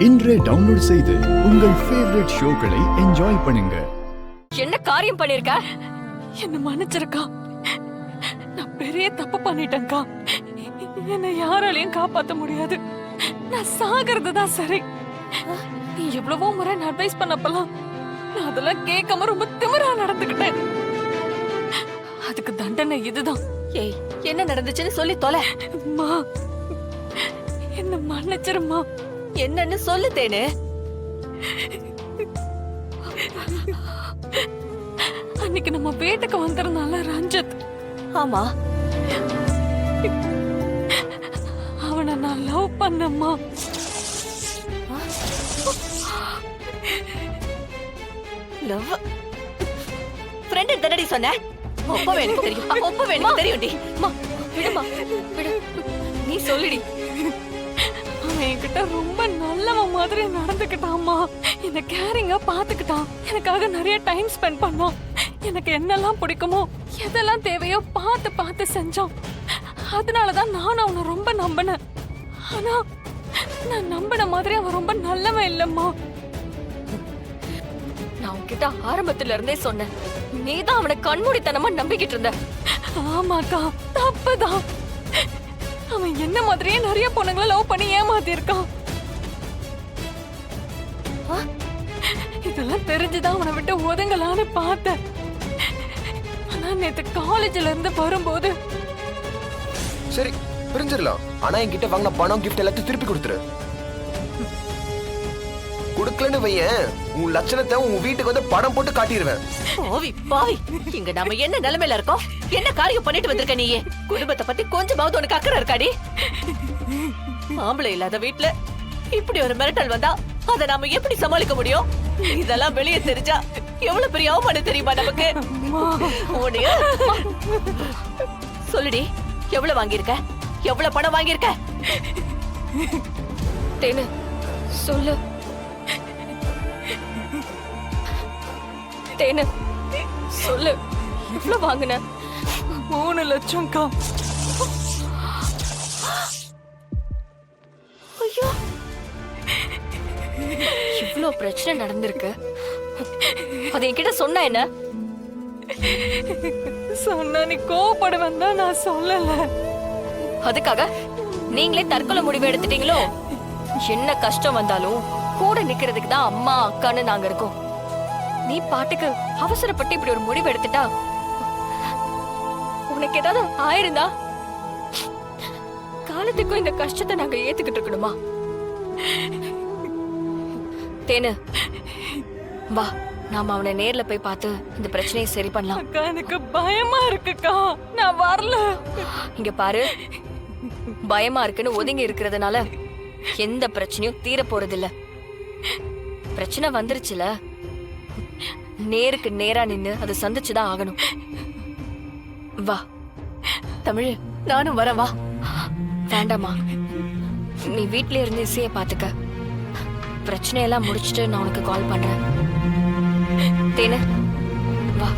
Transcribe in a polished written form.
இன்றே டவுன்லோட் செய்து உங்கள் ஃபேவரட் ஷோக்களை என்ஜாய் பண்ணுங்க. என்ன காரியம் பண்ணிருக்க? என்ன மன்னிச்சிருக்கா. நான் பெரிய தப்பு பண்ணிட்டேன்க்கா. என்னை யாராலையும் காப்பாத்த முடியாது. நான் சாகிறது தான் சரி. நீ எவ்வளவோ முறை நான் அட்வைஸ் பண்ணப்பலாம் நான் அதெல்லாம் கேட்காம ரொம்ப திமிரா நடந்துக்கிட்டேன். அதுக்கு தண்டனை இதுதான். ஏய், என்ன நடந்துச்சுன்னு சொல்லி தொலை. அம்மா, என்ன மன்னிச்சிருமா. என்னன்னு சொல்லு தேனு. அன்னைக்கு நம்ம வீட்டுக்கு வந்திருந்தால ரஞ்சித். ஆமா, அவனை நான் லவ் பண்ணம்மா. லவ் ஃப்ரெண்ட் என்னடி சொன்ன? ஒப்பவே எனக்கு தெரியும். ஒப்பவே எனக்கு தெரியும்டி. அம்மா விடுமா, விடு. நீ சொல்லுடி. அவன் என்கிட்ட ரொம்ப நல்லவன் மாதிரி நடந்துக்கிட்டாம்மா. என்ன கேரிங்கா பாத்துக்கிட்டான். எனக்காக நிறைய டைம் ஸ்பெண்ட் பண்ணான். எனக்கு என்னெல்லாம் பிடிக்குமோ எதெல்லாம் தேவையோ பார்த்து பார்த்து செஞ்சான். அதனாலதான் நான் அவனை ரொம்ப நம்பினேன். ஆனா நான் நம்பின மாதிரி அவன் ரொம்ப நல்லவன் இல்லம்மா. நான் உன்கிட்ட ஆரம்பத்துல இருந்தே சொன்னேன், நீதான் அவனை கண்மூடித்தனமா நம்பிக்கிட்டு இருந்த. ஆமாக்கா, தப்புதான். அவன் என்ன மாதிரியே நிறைய பொண்ணுங்களை லவ் பண்ணி ஏமாத்தி இருக்கான். இதெல்லாம் தெரிஞ்சுதான் அவனை விட்டு ஒதுங்கலான்னு பார்த்தேன். ஆனா நேத்து காலேஜ்ல இருந்து வரும்போது சரி பிரிஞ்சிடலாம். ஆனா என்கிட்ட வாங்கின பணம் கிஃப்ட் எல்லாத்தையும் திருப்பி கொடுத்துரு. கொடுக்கலன்னு வையேன், உன் லட்சணத்தை உன் வீட்டுக்கு வந்து படம் போட்டு காட்டிடுவேன். பாவி பாவி, இங்க நாம என்ன நிலைமையில இருக்கோம்? என்ன காரியம் பண்ணிட்டு வந்திருக்க நீயே? குடும்பத்தை பத்தி கொஞ்சமாவது உனக்கு அக்கறை இருக்காடி? ஆம்பளை இல்லாத வீட்டுல இப்படி ஒரு மிரட்டல் வந்தா அதை நாம எப்படி சமாளிக்க முடியும்? இதெல்லாம் வெளியே தெரிஞ்சா எவ்வளவு பெரிய அவமானம் தெரியுமா நமக்கு? உன்னைய சொல்லுடி, எவ்வளவு வாங்கியிருக்க? எவ்வளவு பணம் வாங்கியிருக்க? தேனு சொல்லு. தேனு சொல்லு, எவ்வளவு வாங்கின? 3 லட்சம்க்கா. ஐயோ, இவ்ளோ பிரச்சனை நடந்திருக்கு. அது என்கிட்ட சொன்ன என்ன? சொன்னா நீ கோவப்படுவேன் தான் நான் சொல்லல. அதுக்காக நீங்களே தற்கொலை முடிவு எடுத்துட்டீங்களோ? என்ன கஷ்டம் வந்தாலும் கூட நிக்கிறதுக்கு தான் அம்மா அக்கான்னு நாங்க இருக்கோம். நீ பாட்டுக்கு அவசரப்பட்டு இப்படி ஒரு முடிவு எடுத்துட்டா உனக்கு ஏதாவது ஆயிருந்தா காலத்துக்கும் இந்த கஷ்டத்தை நாங்க ஏத்துக்கிட்டு இருக்கணுமா? தேனு வா, நாம அவனை நேர்ல போய் பார்த்து இந்த பிரச்சனையை சரி பண்ணலாம். அக்கா, எனக்கு பயமா இருக்குக்கா. நான் வரல. இங்க பாரு, பயமா இருக்குன்னு ஒதுங்கி இருக்கிறதுனால எந்த பிரச்சனையும் தீர போறதில்ல. பிரச்சனை வந்துருச்சுல, நேருக்கு நேரா நின்னு அதை சந்திச்சுதான் ஆகணும். வா தமிழ், நானும் வரேன். வா. வேண்டாமா, நீ வீட்ல இருந்து இசைய பாத்துக்க. பிரச்சனையெல்லாம் முடிச்சுட்டு நான் உனக்கு கால் பண்றேன். தேனு வா.